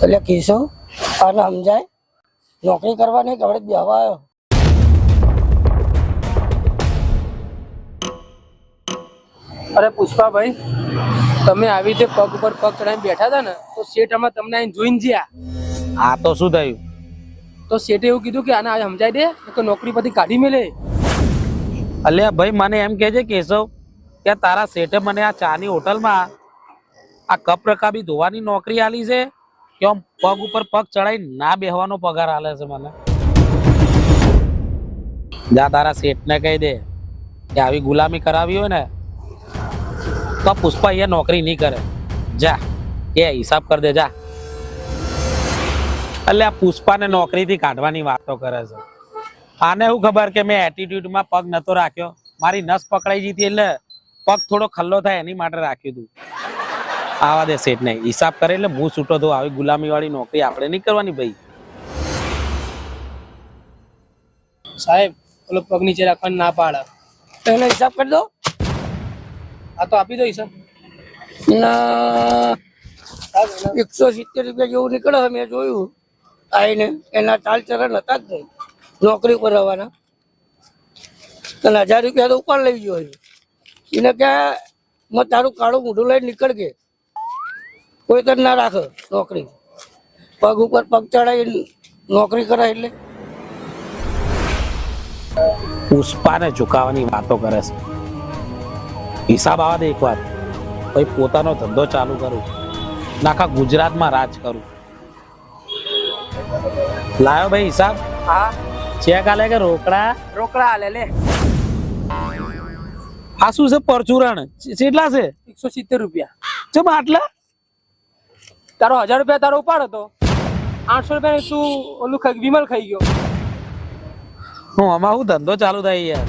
એટલે કેશવ આને સમજાય નોકરી કરવાની કે હવે બેહવા આવ્યો. અરે પુષ્પાભાઈ, તમે આવી રીતે પગ ઉપર પગ ચડાવીને બેઠા હતા ને તો શેઠ આમાં તમને અહીં જોઈને જ્યાં. આ તો શું થયું? તો શેઠે એવું કીધું કે આને આ સમજાઈ દે તો નોકરી પરથી કાઢી મેલે. અલ્યા ભાઈ, મને એમ કે છે કેશવ કે તારા શેઠે મને આ ચાની હોટલમાં આ કપ રકાબી ધોવાની નોકરી આલી છે કે આમ પગ ઉપર પગ ચડાઈ ના બેહવાનો પગાર આલે છે મને. જા તારા શેઠને કહી દે કે આવી ગુલામી કરાવી હોય ને તો પુષ્પા અહીંયા નોકરી નહીં કરે. જા એ હિસાબ કરી દે જા. એટલે આ પુષ્પાને નોકરીથી કાઢવાની વાતો કરે છે. આને શું ખબર કે મેં એટીટ્યુડમાં પગ નતો રાખ્યો, મારી નસ પકડાઈ જતી એટલે પગ થોડો ખલ્લો થાય એની માટે રાખ્યું હતું. આવા દે શેઠ ને હિસાબ કરે એટલે હું છૂટો થયો. આવી ગુલામી વાળી નોકરી આપણે નહીં કરવાની ભાઈ. સાહેબ ઓલો પગ નીચે રાખવાનું ના પાડે. એનો હિસાબ કરી દો. આ તો આપી દો હિસાબ. ના 170 રૂપિયા જેવું નીકળે મેં જોયું આવીને. એના ચાલ ચરણ હતા જ નહીં નોકરી પર રહેવાના. અને 1000 રૂપિયા તો ઉપર લઈ ગયો એને કે તારું કાળું મોઢું લઈને નીકળ કે કોઈ તર ના રાખે નોકરી. પગ ઉપર પગ ચડાવી નોકરી કરે એટલે પુષ્પાને ઝુકાવવાની વાતો કરે છે. હિસાબ આવા દે એક વાર પછી પોતાનો ધંધો ચાલુ કરું, આખા ગુજરાતમાં રાજ કરું. લાયો ભાઈ હિસાબ. હા ચેક આલે કે રોકડા? રોકડા આલે લે. આ શું છે પરચુરણ? કેટલા છે? 170 રૂપિયા. ચમ આટલા? તારો 1000 રૂપિયા તારો ઉપાડ હતો, 800 રૂપિયા તું ઓલું વિમલ ખાઈ ગયો. હું આમાં હું ધંધો ચાલુ થાય યાર.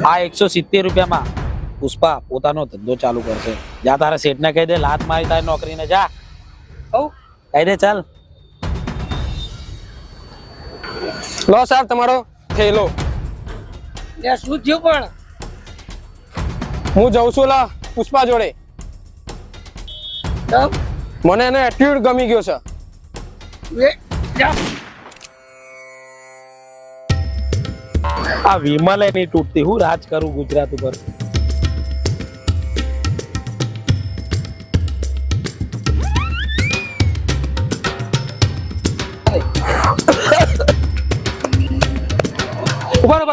આ 170 રૂપિયામાં પુષ્પા પોતાનો ધંધો ચાલુ કરશે. જા તારા શેઠને કહી દે લાત મારી તારી નોકરીને. જા કહી દે ચાલ. લો સાહેબ તમારો થેલો. શું થયું પણ? હું જઉં છું લા પુષ્પા જોડે. મને એનો એટીટ્યુડ ગમી ગયો છે. આ વિમલે નહીં તૂટતી, હું રાજ કરું ગુજરાત ઉપર.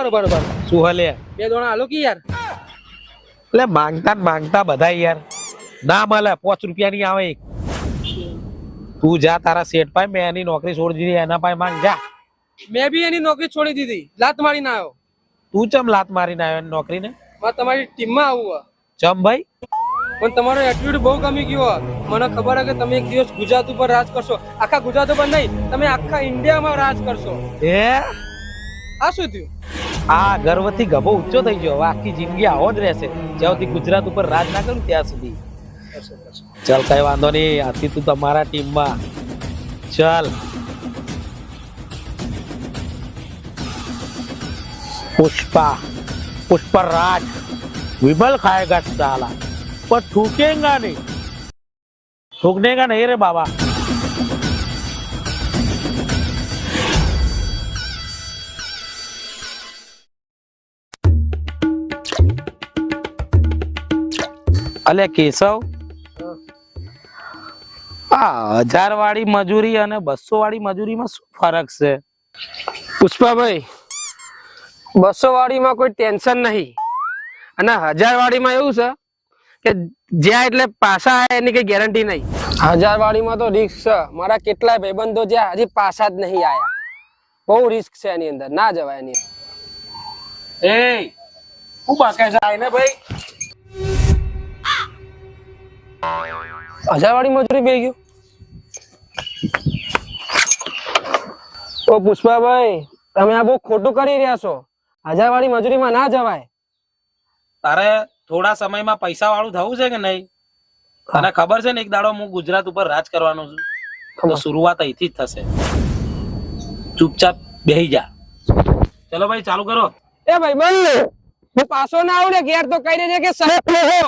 બરોબર શું હલે? 2 દોણા હાલો કે યાર. એટલે માંગતા ને માંગતા બધા યાર ના મળે. 5 રૂપિયા ની આવે એક. તું જા તારા શેઠ પાસે, મેં એની નોકરી છોડી દીધી, એના પાસે માંગ જા. મેં બી એની નોકરી છોડી દીધી, લાત મારીને આવ્યો. તું ચમ લાત મારીને આવ્યો એની નોકરીને? તમારી ટીમમાં આવું. ચમ ભાઈ? પણ તમારો એટીટ્યુડ બહુ ગમી ગયો. મને ખબર છે કે તમે એક દિવસ ગુજરાત ઉપર રાજ કરશો. આખા ગુજરાત ઉપર નહીં, તમે આખા ઇન્ડિયામાં રાજ કરશો. આ શું થયું? આ ગર્વથી ગભો ઊંચો થઈ ગયો. હવે આખી જિંદગી આવો જ રહેશે જ્યાં સુધી ગુજરાત ઉપર રાજ ના કરું ત્યાં સુધી. ચાલ કઈ વાંધો નહીં, આથી તું તમારા ટીમમાં ચાલ. पुष्पा राज विमल खाएगा साला पर ठूकेगा नहीं, ठूकने का नहीं रे बाबा. अले केशव, आ 1000 वाली मजूरी અને 200 वाली मजूरी में શું ફરક છે? પુષ્પાભાઈ, 200 વાળીમાં કોઈ ટેન્શન નહીં અને 1000 વાળીમાં એવું છે કે જ્યાં એટલે પાછા આવે એની કઈ ગેરંટી નહીં. 1000 વાળીમાં તો રિસ્ક છે. મારા કેટલાય ભાઈબંધો જ્યાં હજી પાછા જ નહીં આયા. બહુ રિસ્ક છે એની અંદર, ના જવાય એની. એ હું બાકે જાય ને ભાઈ. 1000 વાળી મજૂરી બે ગયું. ઓ પુષ્પાભાઈ, તમે આ બહુ ખોટું કરી રહ્યા છો. 1000 વાળી મજૂરીમાં ના જવાય. તારે થોડા સમયમાં પૈસા વાળું થવું છે કે નહીં? તને ખબર છે ને એક દાડો હું ગુજરાત ઉપર રાજ કરવાનો છું. તો શરૂઆત અહીંથી જ થશે. ચૂપચાપ બેહી જા. ચલો ભાઈ ચાલુ કરો. એ ભાઈ બંધ, હું પાછો ના આવું ને ઘેર તો કહી દેજે કે સાહેબ હો.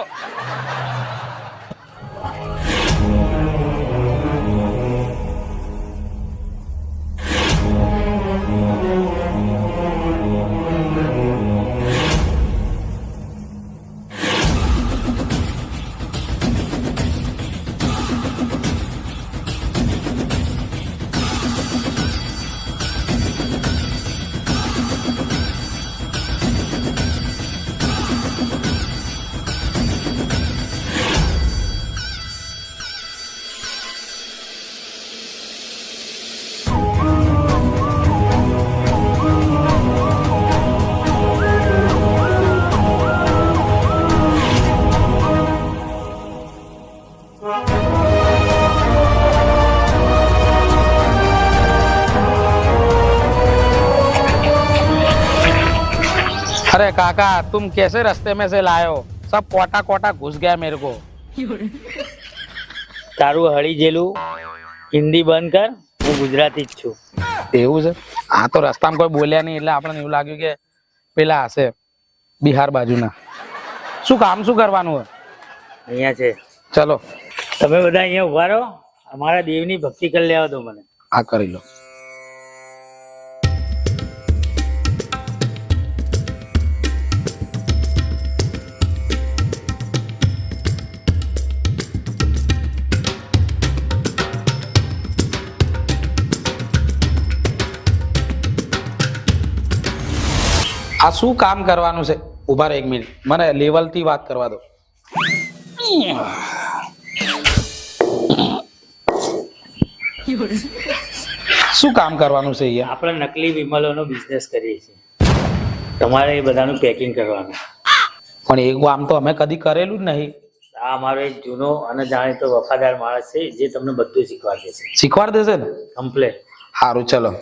अरे काका तुम कैसे रास्ते में से लाए हो? सब कोटा कोटा घुस गया मेरे को. તારું હળી જેલું હિન્દી બંધ કર, હું ગુજરાતી જ છું. એવું છે? આ તો રસ્તામાં કોઈ બોલ્યા નહીં એટલે આપણને એવું લાગ્યું કે પેલા હશે બિહાર બાજુના. શું કામ શું કરવાનું હોય? અહીંયા છે. ચલો તમે બધા અહીંયા ઉભા રહો, અમારા દેવની ભક્તિ કરી લેવા દો મને. આ કરી લો. આ શું કામ કરવાનું છે? ઉભા રહો 1 મિનિટ, મને લેવલ થી વાત કરવા દો. શું કામ કરવાનું છે અહીંયા? આપણે નકલી વિમલોનો બિઝનેસ કરીએ છીએ. તમારે એ બધાનું પેકિંગ કરવાનું. પણ એવું આમ તો અમે કદી કરેલું જ નહીં. આ અમારો એક જૂનો અને જાણીતો વફાદાર માણસ છે જે તમને બધું શીખવાડે છે. શીખવાડ દેશે ને? કમ્પ્લેટ. સારું ચલો.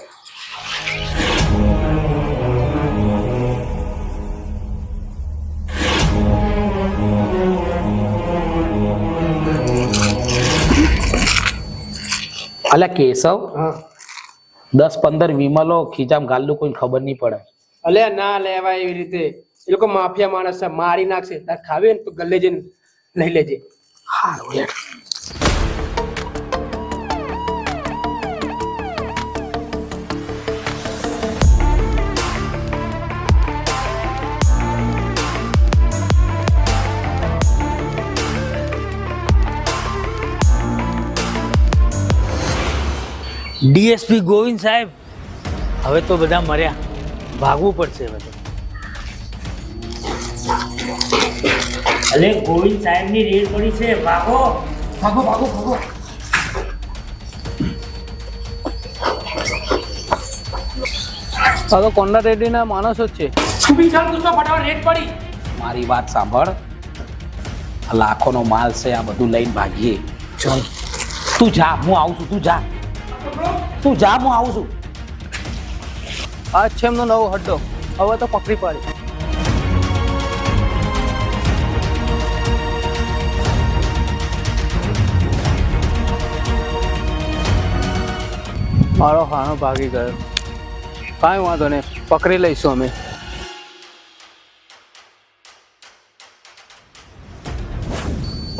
અલ્યા કેશવ, 10-15 વિમલો ખીચામ ગાલું કોઈ ખબર નહીં પડે. અલે ના લેવાય એવી રીતે, એ લોકો માફિયા માણસ છે, મારી નાખશે. તાર ખાવે ને તો ગલ્લે જઈને લઈ લેજે. સારું યાર. ડીએસપી ગોવિંદ સાહેબ, હવે તો બધા મર્યા, ભાગવું પડશે બધે. અલે ગોવિંદ સાહેબ ની રેડ પડી છે, ભાગો ભાગો ભાગો ભાગો. આ તો કોંડા રેડ્ડીના માણસો જ છે. ઊભી ચાલ પુષ્પા, ફટાફટ રેડ પડી. મારી વાત સાંભળ, આ લાખોનો માલ છે, આ બધું લઈને ભાગીએ. ચલ તું જા, હું આવું છું. તું જા, હું આવું છું. આ છે એમનો નવો હડ્ડો, હવે તો પકડી પાડી. મારો હાણો ભાગી ગયો. કાંઈ વાંધો નહીં, પકડી લઈશું અમે.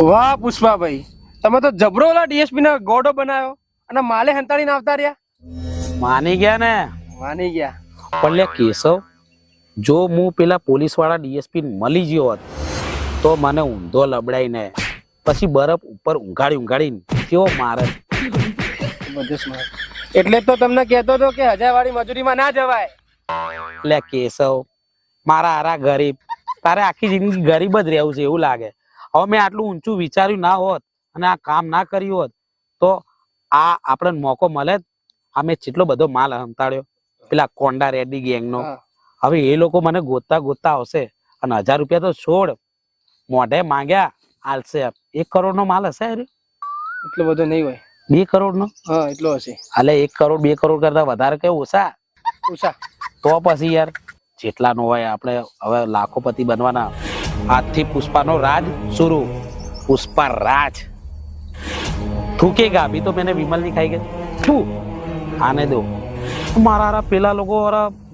વાહ પુષ્પાભાઈ, તમે તો જબરો ઓલા ડીએસપી ના ગોડો બનાવ્યો અને માલે હંતાડીને આવતા રહ્યા. માની ગયા ને? માની ગયા. પણ લે કેશવ, જો હું પેલા પોલીસ વાળા ડીએસપી મળી ગયો હોત તો મને ઊંધો લબડાઈને પછી બરફ ઉપર ઊંઘાડીને કેવો મારે. બધું સ્માર્ટ. એટલે તો તમને કહેતો હતો કે 1000 વાળી મજૂરીમાં ના જવાય. લે કેશવ, મારા હારા ગરીબ, તારે આખી જિંદગી ગરીબ જ રહેવું છે એવું લાગે. હવે મેં આટલું ઊંચું વિચાર્યું ના હોત અને આ કામ ના કર્યું હોત તો આ આપણને મોકો મળે. અમે જેટલો બધો માલ હંતાડ્યો પેલા કોંડા રેડ્ડી ગેંગનો. હવે એ લોકો મને ગોતતા આવશે અને 1000 રૂપિયા તો છોડ, મોઢે માંગ્યા આલશે. 1 કરોડ નો માલ હશે? એટલો બધો નહીં હોય. 2 કરોડ નો? હા એટલો હશે. એટલે 1 કરોડ 2 કરોડ કરતા વધારે કઈ ઓછા? ઓછા. તો પછી યાર જેટલા નો હોય આપણે હવે લાખોપતિ બનવાના. આજથી પુષ્પાનો રાજ શરૂ. પુષ્પા રાજ. થૂકેગા અભી તો मैंने विमल नहीं खाई गई. થૂ આને દો. મારા પેલા લોકો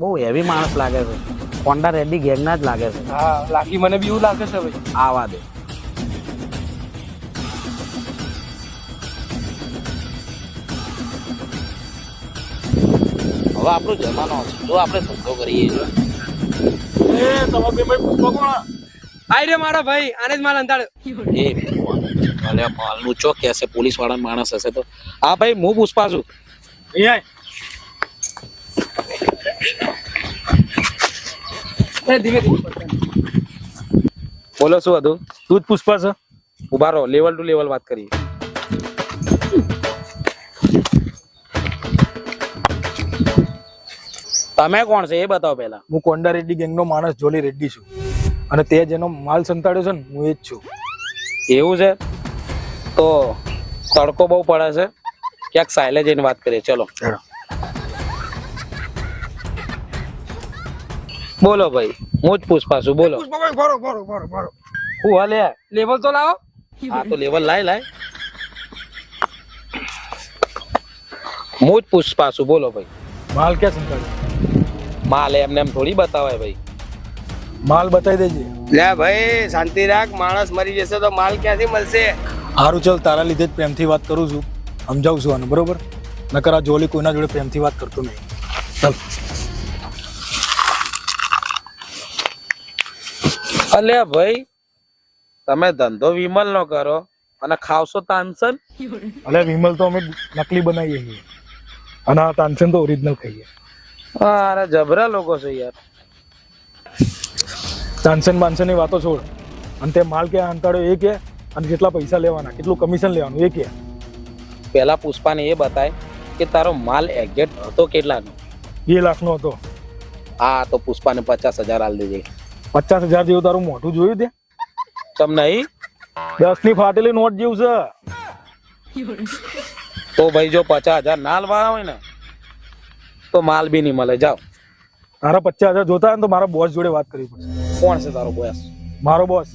બહુ હેવી માણસ લાગે છે, કોંડા રેડ્ડી ગેંગ ના જ લાગે છે. હા લાગી, મને બી એવું લાગે છે ભાઈ. આવા દે. હવે આપણો જમાનો છે, જો આપણે ધંધો કરીએ. આઈ રે મારો ભાઈ, આને જ માલ અંતાડ્યો. એ ભલે માલનું ચોક હશે, પોલીસ વાળા માણસ હશે તો. હા ભાઈ, હું પુષ્પા છું. ધીમે ધીમે. બોલો શું હતું? તું જ પુષ્પા છે? ઉભા રહો, લેવલ ટુ લેવલ વાત કરીએ. તમે કોણ છે એ બતાવો પહેલા. હું કોંડા રેડ્ડી ગેંગનો માણસ જોલી રેડ્ડી છું અને તે જેનો માલ સંતાડ્યો છે ને હું એ જ છું. એવું છે? તો તડકો બહુ પડે છે, ક્યાંક સાયલે જઈને વાત કરીએ. ચલો. બોલો ભાઈ, હું જ પુષ્પા છું, બોલો. પુષ્પાભાઈ ભરો ભરો ભરો ભરો હું હાલે લેવલ તો લાવો. હા તો લેવલ લાય. હું જ પુષ્પા છું, બોલો ભાઈ. માલ ક્યાં સંતાડ્યો? માલ એમને એમ થોડી બતાવાય ભાઈ. માલ બતાવી દેજે. લે ભાઈ શાંતિ રાખ, માણસ મરી જશે તો માલ ક્યાંથી મળશે? સારું ચાલ, તારા લીધે જ પ્રેમથી વાત કરું છું, સમજાવું છું આનું, બરોબર? નકર આ જોલી કોઈના જોડે પ્રેમથી વાત કરતો નહીં. ચાલ. અલ્યા ભાઈ, તમે ધંધો વિમલ નો કરો અને ખાવશો તાનસન. અલે વિમલ તો અમે નકલી બનાવીએ છીએ અને આ તાનસેન તો ઓરિજિનલ ખાઈએ. અરે જબરા લોકો છે યાર. તાનસેન બાનસેનની વાતો છોડ, અને તે માલ ક્યાં અંતાડ્યો એ કે, અને કેટલા પૈસા લેવાના, કેટલું કમિશન લેવાનું એ કે. પેલા પુષ્પાને એ બતાય કે તારો માલ એક્ઝેક્ટ હતો કેટલાનો. 2 લાખનો હતો. હા તો પુષ્પાને 50,000 આલ દેજે. 50,000 જેવું તારું મોઢું જોયું તે? તમને નહીં 10 ની ફાટેલી નોટ જેવું છે. તો ભાઈ જો 50,000 ના આલવા હોય ને તો માલ બી નહીં મળે. જાઓ. તારા 50,000 જોતા હોય ને તો મારા બોસ જોડે વાત કરવી પડશે. કોણ છે તારો બોસ? મારો બોસ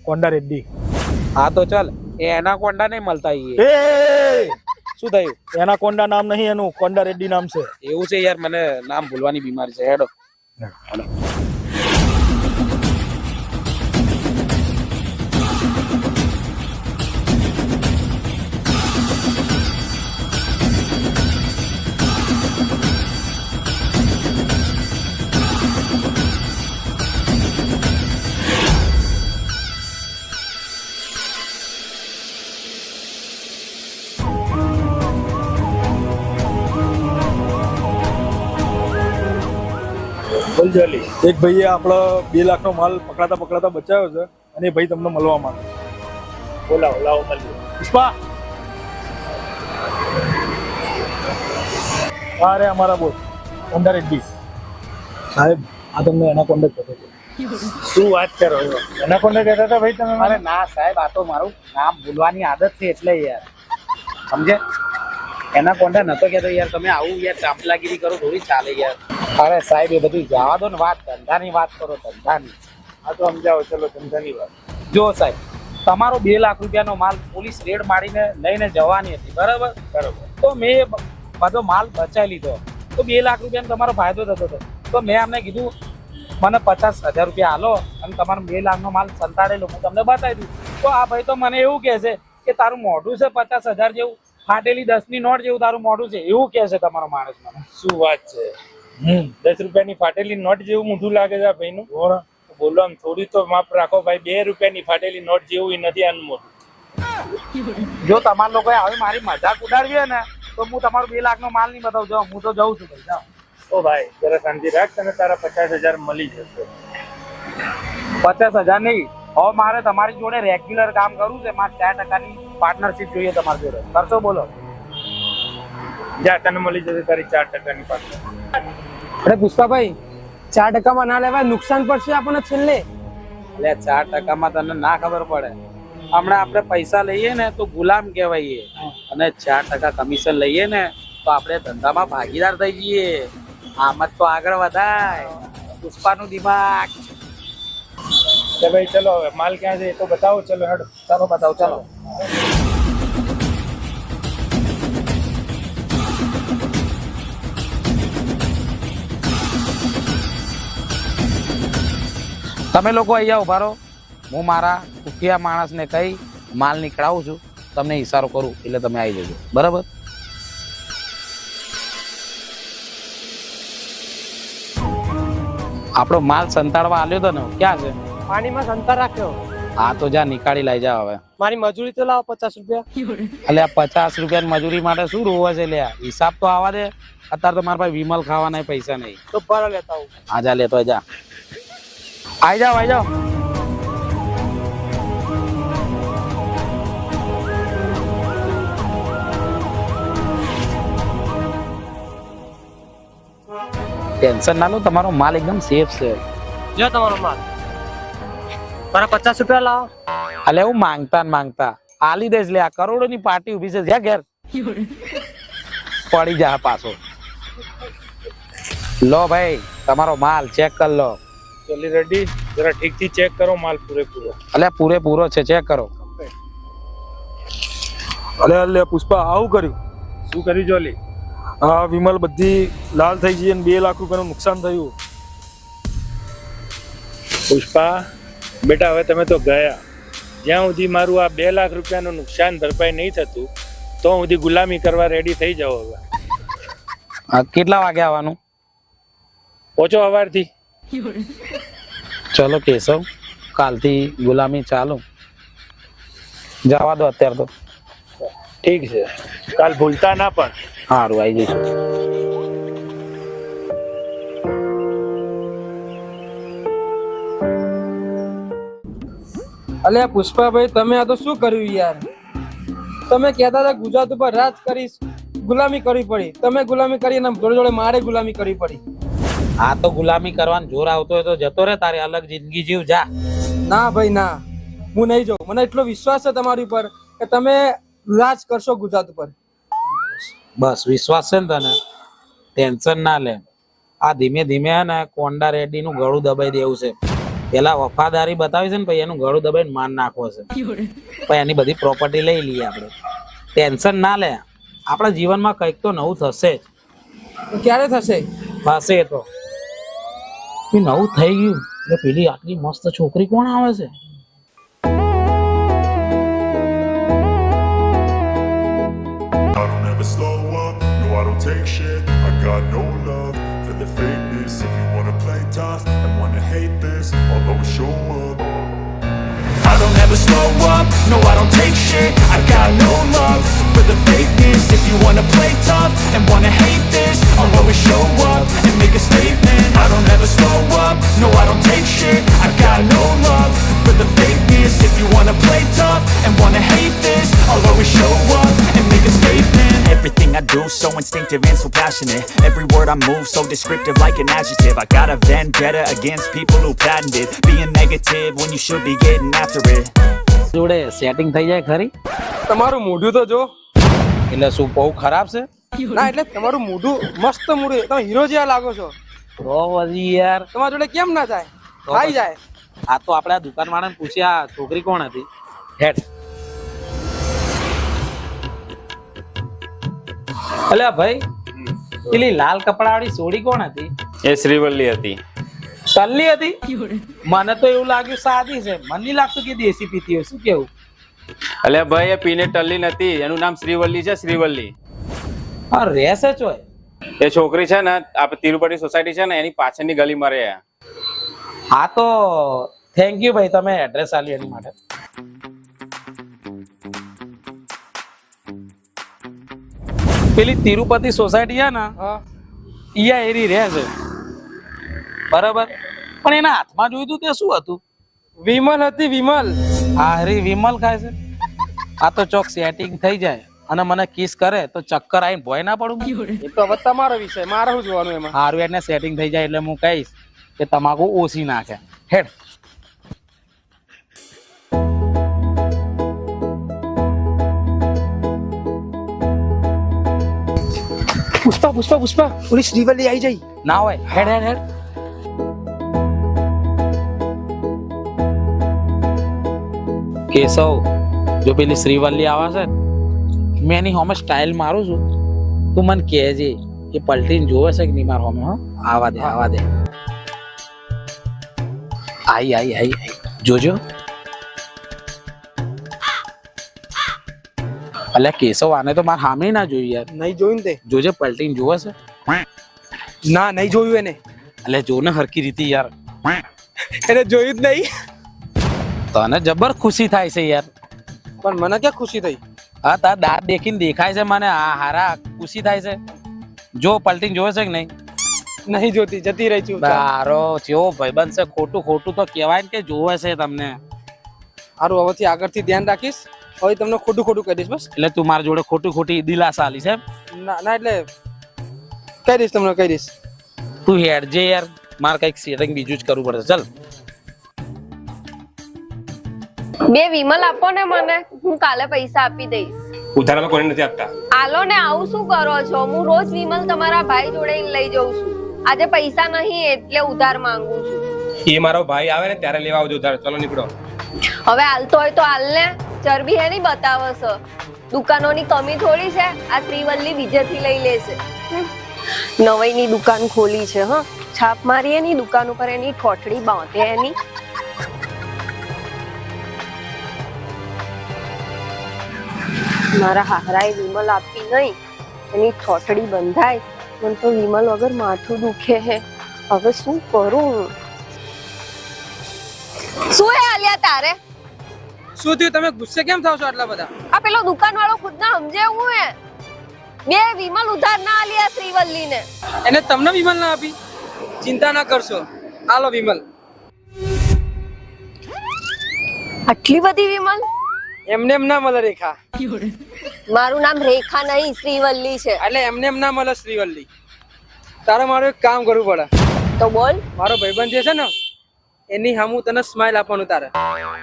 કોંડા રેડ્ડી. હા તો ચાલ, એ એના કોંડા નહીં મળતા. એ એ શું થયું? એના કોંડા નામ નહીં, એનું કોંડા રેડ્ડી નામ છે. એવું છે યાર, મને નામ ભૂલવાની બીમારી છે. હેડો. એક ભાઈએ આપણો 2 લાખનો માલ પકડાતા પકડાતા બચાવ્યો છે, અને એ ભાઈ તમને મળવા માંગે. બોલાવો, લાવો મળીએ. પુષ્પા, અરે અમારા બોસ કોંડા રેડ્ડી સાહેબ, આ તમને એના કોન્ડે કહેતો હતો. શું વાત કરો છો? એના કોન્ડે કહેતા હતા ભાઈ તમે? અરે ના સાહેબ, આ તો મારું નામ ભૂલવાની આદત છે એટલે યાર, સમજે? એના કોંડા નતો કહેતો યાર. તમે આવું યાર ચાંપલાગીરી કરો થોડી ચાલે યાર. અરે સાહેબ એ બધું જવા દો ને, વાત ધંધાની વાત કરો, ધંધાની. આ તો સમજાવો, ચલો ધંધાની વાત. જો સાહેબ, તમારો 2 લાખ રૂપિયાનો માલ પોલીસ રેડ મારીને લઈને જવાની હતી, બરાબર? તો મેં બધો માલ બચાવી લીધો, તો 2 લાખ રૂપિયાનો તમારો ફાયદો થતો હતો. તો મેં અમને કીધું મને 50,000 રૂપિયા હાલો અને તમારો 2 લાખનો માલ સંતાડેલો હું તમને બતાવી દઉં. તો આ ભાઈ તો મને એવું કહે છે કે તારું મોઢું છે 50,000 જેવું, ફાટેલી 10 ની નોટ જેવું તારું મોઢું છે, એવું કહે છે તમારો માણસ મને. શું વાત છે? 10 રૂપિયાની ફાટેલી નોટ જેવું મોઢું લાગે છે આ ભાઈનું. બોલો આમ થોડી તો માપ રાખો ભાઈ. 2 રૂપિયાની ફાટેલી નોટ જેવું નથી આનું મોઢું. જો તમારા લોકોએ હવે મારી મજાક ઉડાડવી હોય ને તો હું તમારો 2 લાખનો માલ નહીં બતાવું. જાઉં, હું તો જઉં છું ભાઈ. જાઓ. ઓ ભાઈ જરા શાંતિ રાખ, તને તારા 50,000 મળી જશે. 50,000 નહીં, હવે મારે તમારી જોડે રેગ્યુલર કામ કરવું છે. મારે 4%ની પાર્ટનરશિપ જોઈએ તમારી જોડે. કરશો? બોલો. જા, તને મળી જશે તારી 4%ની પાર્ટનર. અરે પુષ્પાભાઈ, 4%માં ના લેવાય, નુકસાન પડશે આપણને છેલ્લે. એટલે 4%માં તને ના ખબર પડે. હમણાં આપણે પૈસા લઈએ ને તો ગુલામ કહેવાઈએ, અને 4% કમિશન લઈએ ને તો આપણે ધંધામાં ભાગીદાર થઈ જઈએ. આમ જ તો આગળ વધાય. પુષ્પાનું દિમાગ. ભાઈ ચલો, હવે માલ ક્યાં છે એ તો બતાવો. ચલો હેડો. ચાલો બતાવો. ચાલો. તમે લોકો અહીંયા ઉભા રહો, હું મારા ઉઠિયા માણસને કહી માલ નીકળાવું છું. તમને ઈશારો કરું એટલે તમે આવી જજો, બરાબર? આપણો માલ સંતાડવા આલ્યો તો ને, ક્યાં છે? પાણીમાં સંતાર રાખ્યો. હા તો જા, નીકાળી લઈ જા હવે. મારી મજૂરી તો લાવો 50 રૂપિયા. એટલે આ 50 રૂપિયાની મજૂરી માટે શું રોવે છે લ્યા? હિસાબ તો આવા દે. અત્યારે તો મારા પાસે વિમલ ખાવાના પૈસા નહીં. તો ભરા લેતા આવું. હા જા, લેતો જા. આઈ જાઓ, આઈ જાઓ. ટેન્શન ના લો, તમારો માલ એકદમ સેફ છે. જો તમારો માલ મારા 50 રૂપિયા લાવો. અલે હું માંગતા ને માંગતા આલી દઈશ. લે, આ કરોડોની પાર્ટી ઉભી છે. જ્યાં ઘેર પડી જા પાછો. લો ભાઈ, તમારો માલ ચેક કરી લો. ચલી રેડી જરા ઠીકથી ચેક કરો માલ પૂરેપૂરો. અલ્યા પૂરેપૂરો છે, ચેક કરો. અલે પુષ્પા આવું કર્યું? શું કર્યું જોલી? હા વિમલ બધી લાલ થઈ ગઈ અને 2 લાખ રૂપિયાનું નુકસાન થયું. પુષ્પા બેટા હવે તમે તો ગયા. જ્યાં સુધી મારું આ 2 લાખ રૂપિયાનું નુકસાન ભરપાઈ નહીં થતું તો સુધી ગુલામી કરવા રેડી થઈ જાઓ. હવે કેટલા વાગે આવવાનું? પહોંચો સવારથી. ચલો કેશવ, કાલથી ગુલામી ચાલુ. જવા દો અત્યારે તો. ઠીક છે, કાલ ભૂલતા ના પણ. સારું, આવી જઈશું. અલ્યા પુષ્પાભાઈ, તમે આ તો શું કર્યું યાર? તમે કહેતા હતા ગુજરાત ઉપર રાજ કરીશ, ગુલામી કરવી પડી. તમે ગુલામી કરી અને જોડે જોડે મારે ગુલામી કરવી પડી. આ તો ગુલામી કરવાનું જોર આવતો હોય તો જતો રે, તારે અલગ જિંદગી જીવ જા. ના ભાઈ ના, હું નહીં જાઉં. મને એટલો વિશ્વાસ છે તમારી ઉપર કે તમે રાજ કરશો ગુજરાત ઉપર. બસ વિશ્વાસ છે ને તને, ટેન્શન ના લે. આ ધીમે ધીમે હે ને કોંડા રેડ્ડી નું ગળું દબાઈ દેવું છે. પેલા વફાદારી બતાવી છે ને પછી એનું ગળું દબાઈને માન નાખવો છે. પછી એની બધી પ્રોપર્ટી લઈ લઈએ આપણે. ટેન્શન ના લે, આપણા જીવનમાં કંઈક તો નવું થશે જ. ક્યારે થશે? થશે તો નવું થઈ ગયું એટલે પેલી આટલી મસ્ત છોકરી કોણ આવે છે? I don't ever slow up, no I don't take shit. I got no love for the fakeness. If you wanna play tough and wanna hate this, I'll always show up. I don't ever slow up, no I don't take shit. I got no love for the fakeness. If you wanna play tough and wanna hate this, I'll always show up and make a statement. I don't ever slow up, no I don't take shit. I got no love for the fakeness. If you wanna play tough and wanna hate this, I'll always show up and make a statement. Everything I do so instinctive and so passionate. Every word I move so descriptive like an adjective. I got a vendetta against people who patented being negative when you should be getting after it. જોડે setting થઈ જાય ખરી? તમારું મોઢું તો જો. એટલે શું બહુ ખરાબ છે? ના એટલે તમારું મોઢું મસ્ત મોઢું, તમે હીરો જેવા લાગો છો. તો પછી યાર તમારા જોડે કેમ ના થાય? થઈ જાય. આ તો આપણે આ દુકાન વાળાને પૂછ્યા છોકરી કોણ હતી. હેડ. અલ્યા ભાઈ, પેલી લાલ કપડા વાળી સોડી કોણ હતી? એ શ્રીવલ્લી હતી. સલ્લી હતી? મને તો એવું લાગ્યું સાદી છે. મને નહીં લાગતું કે દેશી પીતી હોય. શું કેવું? અલ્યા ભાઈ એ પીને ટલ્લી નથી, એનું નામ શ્રીવલ્લી છે. શ્રીવલ્લી હા રહેશે જ હોય. એ છોકરી છે ને આપણે તિરુપતિ સોસાયટી છે ને એની પાછળની ગલીમાં રહે. હા તો થેન્ક યુ ભાઈ, તમે એડ્રેસ આપ્યું એની માટે. પેલી તિરુપતિ સોસાયટી છે ને, ઈયા એરી રહે છે બરાબર. પણ એના હાથમાં જોયું તું તે શું હતું? વિમલ હતી, વિમલ. હા હરી વિમલ ખાય છે. આ તો ચોક સેટિંગ થઈ જાય અને મને કિસ કરે તો ચક્કર આવીને ભોય ના પડું. એ તો હવે તમારો વિષય, મારે શું જોવાનું એમાં? સારું એને સેટિંગ થઈ જાય એટલે હું કહીશ કે તમાકુ ઓછી નાખે. હેડ. પુષ્પા પુષ્પા પુષ્પા, ઓલી શ્રીવલ્લી આવી જાય. ના હોય. હેડ હેડ હેડ. કેશવ, જો પેલી શ્રીવલ્લી આવે છે મેં એની હોમે સ્ટાઇલ મારું છું, તું મને કહેજે કે પલટીને જોવે છે કે નહીં મારા હોમે. આવા દે આવા દે. આઈ આઈ આઈ આઈ જોજો. અલ્યા કેશવ, આને તો મારે સામે ના જોયું યાર. નહીં જોયું ને તે? જોજે પલટીને જોવે છે. ના નહીં જોયું એને. એટલે જો ને હરકી રીતે યાર. એને જોયું જ નહીં. તને જબર ખુશી થાય છે યાર. પણ મને ક્યાં ખુશી થઈ? હા તાર દાંત દેખીને દેખાય છે મને. આ હારા ખુશી થાય છે. જો પલટીને જોવે છે કે નહીં? નહીં જોતી, જતી રહી છું. તારો જેવો ભાઈબંધ છે. ખોટું ખોટું તો કહેવાય ને કે જોવે છે તમને. સારું, હવેથી આગળથી ધ્યાન રાખીશ. હવે તમને ખોટું ખોટું કહી દઈશ બસ. એટલે તું મારી જોડે ખોટું ખોટી દિલાસા આલી છે એમ? ના ના, એટલે કહી દઈશ, તમને કહી દઈશ. તું હેડજે યાર, મારે કઈક સેટિંગ બીજું જ કરવું પડશે. ચાલ. બે વિમલ આપો ને મને, હું કાલે પૈસા આપી દઈશ. ઉધારમાં કોઈ નથી આપતા. આલો ને, આવું શું કરો છો? હું રોજ વિમલ તમારા ભાઈ જોડે લઈ જઉં છું. આજે પૈસા નહીં એટલે ઉધાર માંગુ છું. એ મારો ભાઈ આવે ને ત્યારે લેવા આવજો ઉધાર. ચલો નીકળો. હવે હાલતો હોય તો હાલ ને, ચરબી હે નહીં બતાવો છો. દુકાનોની કમી થોડી છે, આ શ્રીવલ્લી બીજેથી લઈ લેશે. નવાઈની દુકાન ખોલી છે, હા, છાપ મારી એની દુકાન ઉપર એની ઠોઠડી બાંધે એની. મારા હારાએ વિમલ આપી નહીં, એની ઠોઠડી બંધાય. મને તો વિમલ વગર માથું દુખે હે. હવે શું કરું? શું હે આલિયા તારે? શું થયું? તમે ગુસ્સે કેમ થાવ છો આટલા બધા? આ પેલો દુકાન વાળો ખુદ ના સમજે હું હે. બે વિમલ ઉધાર ના આલિયા શ્રીવલ્લી ને. એને તમને વિમલ ના આપી? ચિંતા ના કરશો, હાલો વિમલ. આટલી બધી વિમલ? એમને એમ ના મળે રેખા. મારું નામ રેખા નહીં, શ્રીવલ્લી છે. એટલે એમને એમ ના મળે શ્રીવલ્લી. તારે મારું એક કામ કરવું પડે. તો બોલ. મારો ભાઈબંધ જે છે ને, એની સામું તને સ્માઈલ આપવાનું. તારે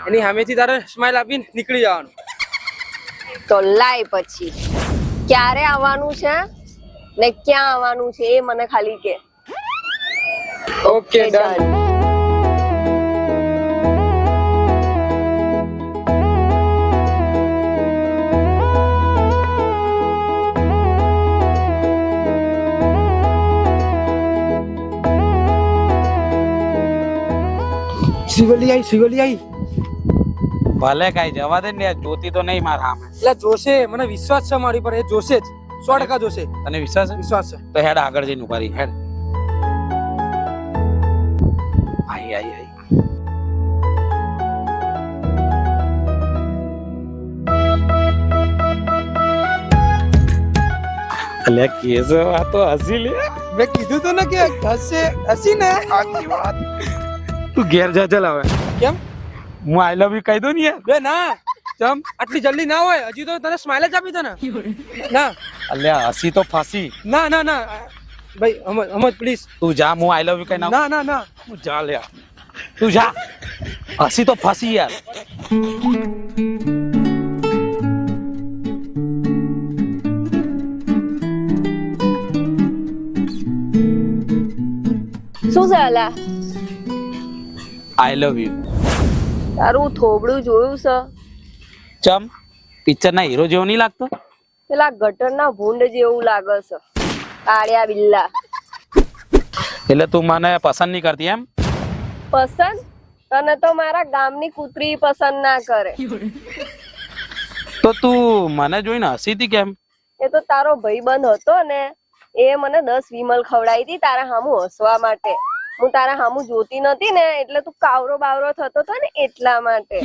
એની સામેથી તારે સ્માઈલ આપીને નીકળી જવાનું. તો લાય પછી ક્યારે આવવાનું છે ને ક્યાં આવવાનું છે એ મને ખાલી કે. Okay done. શિવલી આઈ. ભલે કાઈ જવા દે ને, જોતી તો નહીં મારા સામે. એટલે જોશે, મને વિશ્વાસ છે મારી પર. એ જોશે જ, 100% જોશે. તને વિશ્વાસ છે? વિશ્વાસ છે. તો હેડ આગળ જઈને ઉભા રહી. હેડ. આઈ આઈ આઈ. અલે કેસો આ તો હસી લે. મેં કીધું તો ને કે હસી ને. આખી વાત. તું ઘેર જા. ચાલ હવે. કેમ? હું આઈ લવ યુ કહી દઉં ને યાર. બે ના, ચમ આટલી જલ્દી ના હોય. હજી તો તને સ્માઈલ જ આપી તને. ના અલ્યા હસી તો ફાંસી. ના ના ના ભાઈ, અમત પ્લીઝ. તું જા, હું આઈ લવ યુ કહી નાખ. ના ના ના, તું જા લે. તું જા. હસી તો ફાંસી યાર. શું છે અલા? આઈ લવ યુ. તારું થોબડું જોયું છે? ચમ પિક્ચર ના હીરો જેવો નહીં લાગતો? પેલા ગટરના ભૂંડ જેવું લાગે છે. કાળિયા બિલ્લા. એટલે તું મને પસંદ નહીં કરતી એમ? પસંદ? તને તો મારા ગામની કૂતરી પસંદ ના કરે. તો તું મને જોઈને હસી હતી કેમ? એ તો તારો ભાઈબંધ હતો ને, એ મને 10 વિમલ ખવડાવી હતી તારા હામું હસવા માટે. હું તારા હામું જોતી નથી ને, એટલે તું કાવરો બાવરો થતો હતો ને એટલા માટે.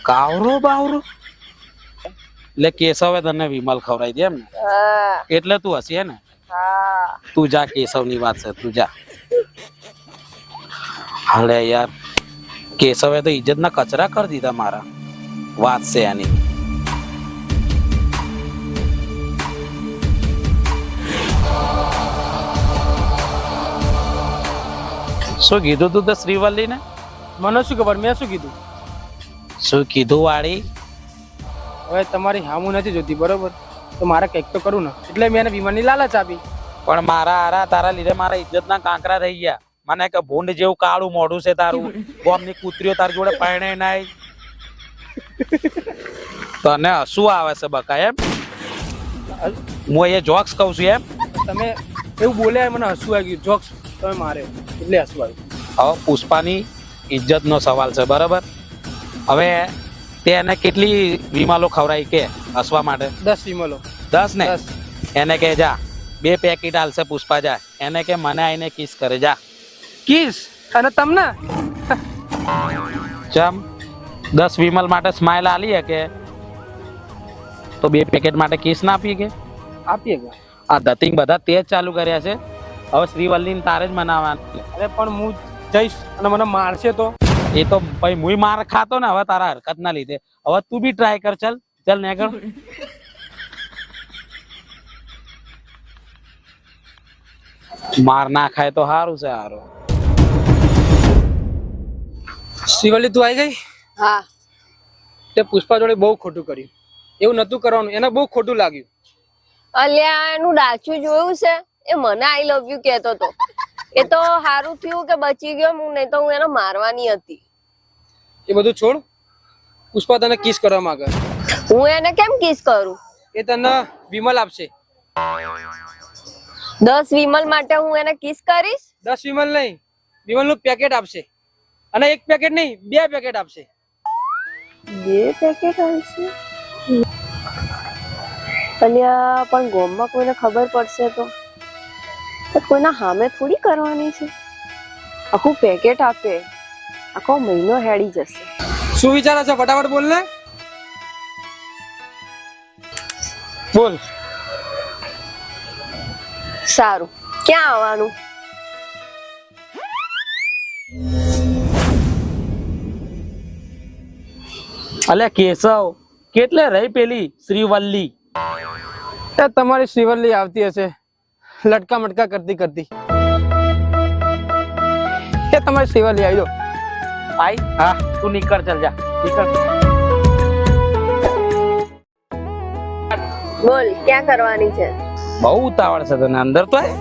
કાવરો બાવરો? એટલે કેશવે તને વિમલ ખવડાવી દે એમ ને? હા. એટલે તું હસી હે ને? હા. તું જા, કેશવની વાત છે, તું જા. હાલે યાર, કેશવે તો ઇજ્જતના કચરા કરી દીધા મારા. વાત છે આની. શું કીધું તું તો શ્રીવલ્લી ને? મને શું ખબર, મેં શું કીધું? શું કીધું વાળી? હવે તમારી હામું નથી જોતી બરોબર, તો મારે કંઈક તો કરું ને, એટલે મેં એને વિમાનની લાલચ આપી. પણ મારા હારા તારા લીધે મારા ઇજ્જતના કાંકરા થઈ ગયા. મને કે ભૂંડ જેવું કાળું મોઢું છે તારું, ગોમની કૂતરીઓ તારી જોડે પરણે નાય. તને હસવું આવે છે બકા એમ? હું એ જોક્સ કહું છું એમ? તમે એવું બોલ્યા મને હસવું આવી ગયું. જોક્સ તમે મારે એટલે હસવું આવ્યું. હવે પુષ્પાની ઇજ્જતનો સવાલ છે બરાબર. હવે તે એને કેટલી વિમાલો ખવડાવી કે હસવા માટે? 10 વિમલો. 10 ને? 10. એને કે જા 2 પેકેટ હાલશે પુષ્પા, જા. એને કે મને આઈને કિસ કરે, જા. કિસ? અને તમને ચમ 10 વિમલ માટે સ્માઈલ આલી હે કે તો 2 પેકેટ માટે કિસ ના આપી કે? આપીએ કે? આ ધતિંગ બધા તે જ ચાલુ કર્યા છે. હવે શ્રીવલ્લીને તારે જ મનાવવાનું. અરે પણ હું જઈશ અને મને મારશે તો? એ તો ભાઈ મુઈ માર ખાતો ને હવે તારા હરકત ના લીધે. હવે તું બી ટ્રાય કર. ચાલ ચાલ નેકળ. માર ના ખાય તો સારું છે. હારો શ્રીવલ્લી તું આવી ગઈ? હા. તે પુષ્પા જોડે બહુ ખોટું કર્યું. એવું નતું કરવાનું, એને બહુ ખોટું લાગ્યું. અલ્યા એનું ડાચું જોયું છે? એ મને આઈ લવ યુ કહેતો હતો. એ તો સારું થયું કે બચી ગયો હું, નહીં તો હું એને મારવાની હતી. એ બધું છોડ. પુષ્પા તને કિસ કરવા માંગે. હું એને કેમ કિસ કરું? એ તને વિમલ આપશે. 10 વિમલ માટે હું એને કિસ કરીશ? 10 વિમલ નહીં, વિમલ નું પેકેટ આપશે. અને એક પેકેટ નહીં, 2 પેકેટ આપશે. 2 પેકેટ આવશે? અલ્યા પણ ગામમાં કોઈને ખબર પડશે તો કોઈના સામે થોડી કરવાની છે. આખું પેકેટ આપે, આખો મહિનો હેડી જશે. શું વિચારે છે? ફટાફટ બોલ ને. બોલ. સારું, ક્યાં આવવાનું? અલ્યા કેશવ, કેટલે રહી પેલી શ્રીવલ્લી? એ તમારી શ્રીવલ્લી આવતી હશે લટકા મટકા કરતી કરતી. એ તમારી શ્રીવલ્લી આવી દો. આઈ? હા, તું નીકળ, ચાલ જા, નીકળ. બોલ, ક્યાં કરવાની છે? બહુ ઉતાવળ છે તને, અંદર તો આય.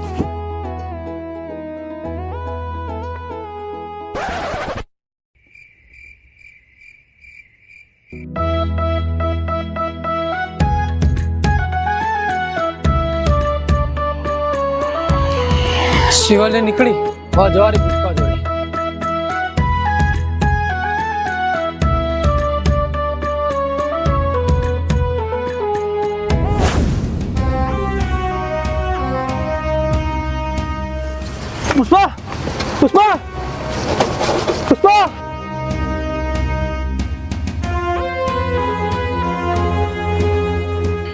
શિવાલે નીકળી જવારી પુષ્પા જોડે. પુષ્પા પુષ્પા પુષ્પા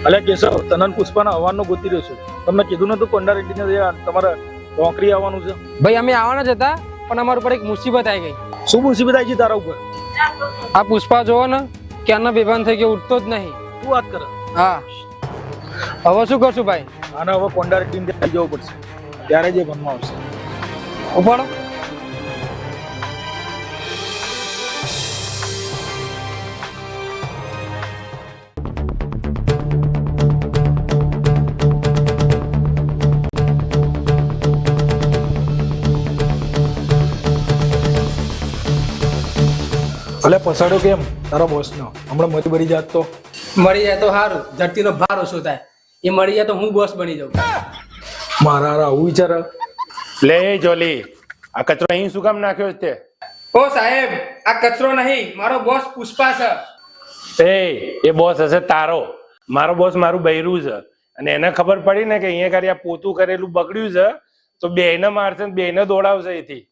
અલ્યા કેશવ, તને પુષ્પાના હવાનો ગોતી રહ્યો છું. તમને કીધું નતું કોંડા રેડ્ડીને તમારે નોકરી આવવાનું છે? ભાઈ અમે આવવાના જ હતા પણ અમારા ઉપર એક મુસીબત આવી ગઈ. શું મુસીબત આવી છે તારા ઉપર? આ પુષ્પા જોવો ને ક્યારના બેભાન થઈ ગયો, ઉઠતો જ નહીં. શું વાત કરે? હા, હવે શું કરશું ભાઈ? આને હવે કોંડા રેડ્ડીને લઈ જવું પડશે, ત્યારે જે ભણવા આવશે. ઉપાડો. અલે પસાડો કેમ તારા બોસનો? હમણાં મરી ભરી જાત તો મળી જાય તો સારું, ધરતીનો ભાર ઓછો થાય. એ મળી જાય તો હું બોસ બની જાઉં. મારા આવું વિચાર. લે જોલી, આ કચરો અહીં શું કામ નાખ્યો છે? ઓ સાહેબ, આ કચરો નહીં, મારો બોસ પુષ્પા છે. એ બોસ હશે તારો. મારો બોસ મારું બૈરું છે, અને એને ખબર પડી ને કે અહીંયા કરી આ પોતું કરેલું બગડ્યું છે તો બેયને મારશે ને બેયને દોડાવશે અહીંથી.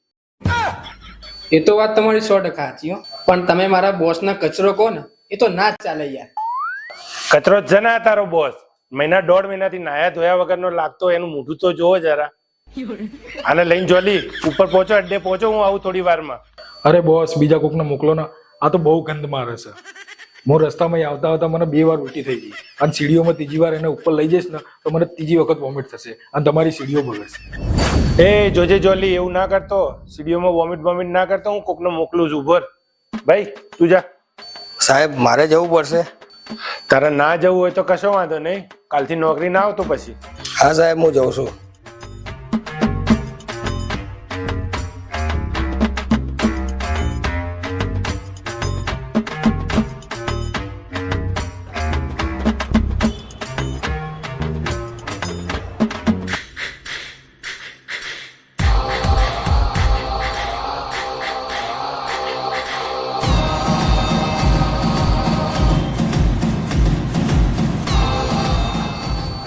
એ તો વાત તમારી 100% સાચી હો, પણ તમે મારા બોસના કચરો કહો ને એ તો ના જ ચાલે યાર. કચરો જ છે ને આ તારો બોસ. 1.5 મહિનાથી નાયા ધોયા વગરનો લાગતો, એનું મોઢું તો જોવો જરા. આને લઈને જોલી ઉપર પહોંચો, અડ્ડે પહોંચો, હું આવું થોડી વારમાં. અરે બોસ, બીજા કોકને મોકલો ને, આ તો બહુ ગંધ મારે છે. હું રસ્તામાં આવતા આવતા મને 2 વાર ઉલટી થઈ ગઈ, અને સીડીઓમાં 3જી વાર એને ઉપર લઈ જઈશ ને તો મને 3જી વખત વોમિટ થશે, અને તમારી સીડીઓ બગડશે. એ જોજે જોલી, એવું ના કરતો. સીડીઓમાં વોમિટ ના કરતો, હું કોકને મોકલું છું. ઉભર ભાઈ, તું જા. સાહેબ મારે જવું પડશે. તારે ના જવું હોય તો કશો વાંધો નહીં, કાલથી નોકરી ના આવતો પછી. હા સાહેબ, હું જઉં છું.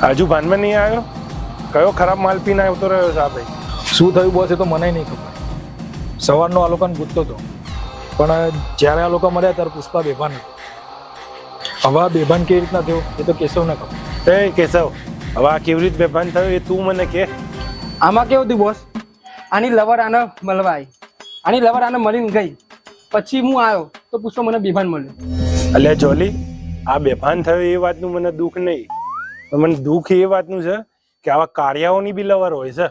હજુ ભાનમાં નહીં આવ્યો? કયો ખરાબ માલ પીને આવતો રહ્યો છે આ ભાઈ? શું થયું બોસ એ તો મને નહીં ખબર. સવારનો આ લોકોને પૂછતો હતો, પણ જ્યારે આ લોકો મળ્યા ત્યારે પુષ્પા બેભાન હતો. હવે આ બેભાન કેવી રીતના થયો એ તો કેશવને ખબર. એ કેશવ, હવે આ કેવી રીતે બેભાન થયો એ તું મને કે. આમાં કેવું હતું બોસ, આની લવર આને મળવા આવી, આની લવર આને મળીને ગઈ, પછી હું આવ્યો તો પુષ્પા મને બેભાન મળ્યો. અલ્યા જોલી, આ બેભાન થયો એ વાતનું મને દુઃખ નહીં, પણ મને દુઃખ એ વાતનું છે કે આવા કાર્યાઓની બી લવર હોય છે.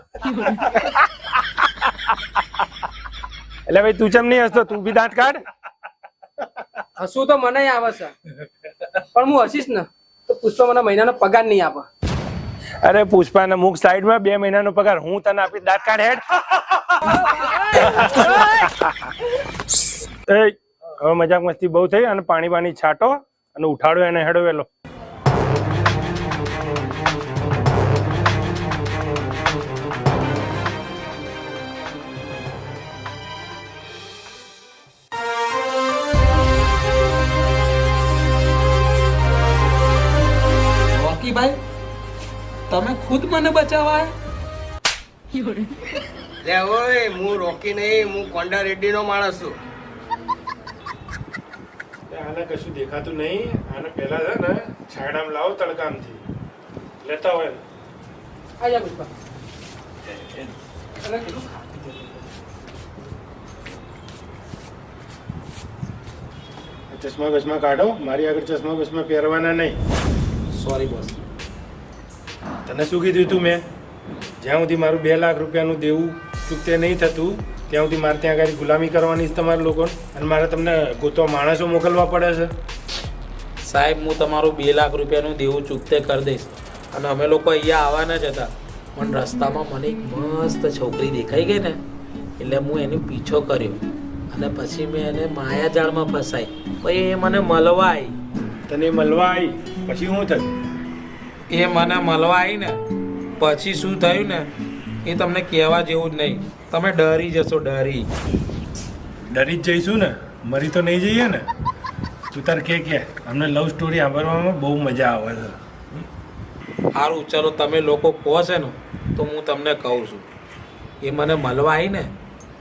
એટલે ભાઈ તું ચમ નહીં હસતો? તું બી દાંત કાઢ. હસવું તો મને આવે છે, પણ હું હસીશ ને તો પુષ્પા મને મહિનાનો પગાર નહીં આપે. અરે પુષ્પાના મુખ સાઈડમાં 2 મહિનાનો પગાર હું તને આપી દાંત કાઢ હેડ. એ હવે મજાક મસ્તી બહુ થઈ અને પાણી છાંટો અને ઉઠાડો એને હેડો વેલો. ભાઈ તમે ખુદ મને બચાવવા લે ઓય હું રોકી નહીં, હું કોંડા રેડ્ડી નો માણસ છું. આને કશું દેખાતું નહીં. આને પેલા છે ને છાયડામાં લાવો તડકામથી લેતા હોય ને. આજા પુષ્પા ચશ્મા બસમાં કાઢો. મારી આગળ ચશ્મા બસમાં પહેરવાના નહીં. Sorry boss. તને શું કીધું તું મેં? જ્યાં સુધી મારું 2 લાખ રૂપિયાનું દેવું ચૂકતે નહીં થતું ત્યાં સુધી મારે ત્યાં આગળ ગુલામી કરવાની છે તમારા લોકોને, અને મારે તમને ગોતવા માણસો મોકલવા પડે છે. સાહેબ હું તમારું 2 લાખ રૂપિયાનું દેવું ચૂકતે કરી દઈશ. અને અમે લોકો અહીંયા આવવાના જ હતા, પણ રસ્તામાં મને એક મસ્ત છોકરી દેખાઈ ગઈ ને, એટલે હું એનો પીછો કર્યો અને પછી મેં એને માયાજાળમાં ફસાઈ. પછી એ મને મળવા આવી. તને મળવા આવી પછી શું થયું? એ મને મળવા આવી ને પછી શું થયું ને એ તમને કહેવા જેવું જ નહીં. તમે ડરી જશો. ડરી જ જઈશું ને, મરી તો નહીં જઈએ ને. તું તાર કે અમને લવ સ્ટોરી સાંભળવામાં બહુ મજા આવે છે. સારું ચલો તમે લોકો કહો છે ને તો હું તમને કહું છું. એ મને મળવા આવી ને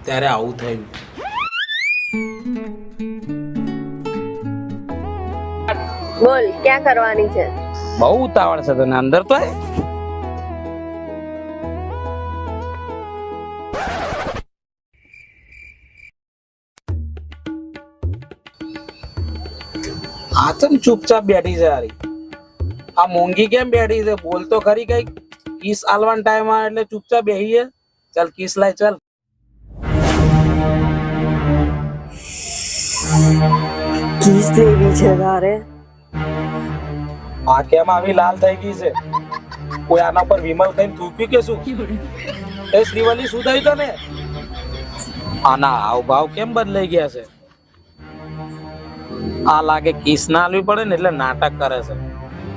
ત્યારે આવું થયું. બોલ ક્યાં કરવાની છે? બહુ ઉતાવળ છે તને, અંદર તો આય. આ ચમ ચૂપચાપ બેઠી છે યારી? આ મોંઘી કેમ બેઠી છે? બોલ તો ખરી. કઈ કિસ આલવાન ટાઈમ આવે એટલે ચૂપચાપ બેહી છે. ચાલ કિસ લાય. ચાલ કિસ લેવી છે તારે? આ કેમ આવી લાલ થઈ ગઈ છે? કોઈ આના પર વિમલ કઈ થૂક્યું કે શું? એ શ્રીવલ્લી શું થયું તને? આના હાવ ભાવ કેમ બદલાઈ ગયા છે? આ લાગે કિસ ના આલવી પડે ને એટલે નાટક કરે છે.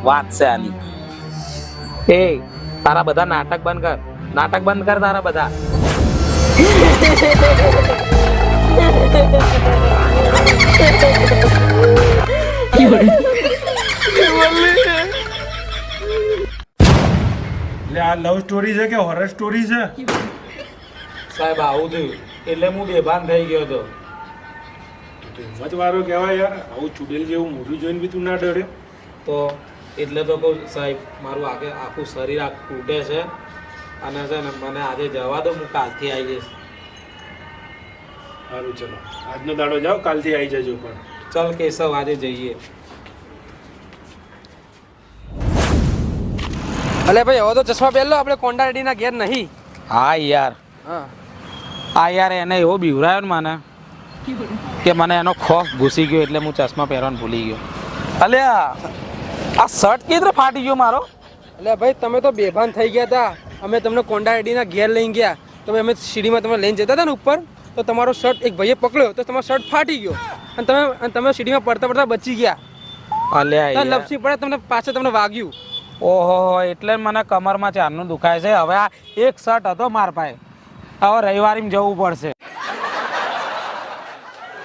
વાત છે આની. એ તારા બધા નાટક બંધ કર. નાટક બંધ કર તારા બધા. એટલે આ લવ સ્ટોરી છે કે હોરર સ્ટોરી છે? સાહેબ આવું થયું એટલે હું બેભાન થઈ ગયો હતો. હિંમત વાળો કહેવાય યાર. આવું ચુડેલ જેવું મોઢું જોઈને બી તું ના ડરે? તો એટલે તો કહું સાહેબ, મારું આખું શરીર તૂટે છે અને છે ને મને આજે જવા દો, હું કાલથી આવી જઈશ. સારું ચલો આજનો દાડો જાઓ, કાલથી આવી જજો. પણ ચાલ કેશવ આજે જઈએ. અલે ભાઈ હવે તો ચશ્મા પહેરલો, આપણે કોંડા રેડીના ઘેર નહીં. હા યાર. હા આ યાર એને એવો બીવરાયો ને મને કે મને એનો ખોફ ઘૂસી ગયો એટલે હું ચશ્મા પહેરવાનું ભૂલી ગયો. અલે આ શર્ટ કેવી રીતે ફાટી ગયો મારો? એટલે ભાઈ તમે તો બેભાન થઈ ગયા હતા. અમે તમને કોંડા રેડીના ઘેર લઈને ગયા તો અમે સીડીમાં તમે લઈને જતા હતા ને ઉપર, તો તમારો શર્ટ એક ભાઈએ પકડ્યો તો તમારો શર્ટ ફાટી ગયો અને તમે સીડીમાં પડતા બચી ગયા. અલ્યા લપસી પડે તમને પાછળ તમને વાગ્યું. ઓહો, એટલે મને કમરમાં ચારનું દુખાય છે. હવે આ એક શર્ટ હતો માર પાસે, હવે રવિવારીમાં જવું પડશે.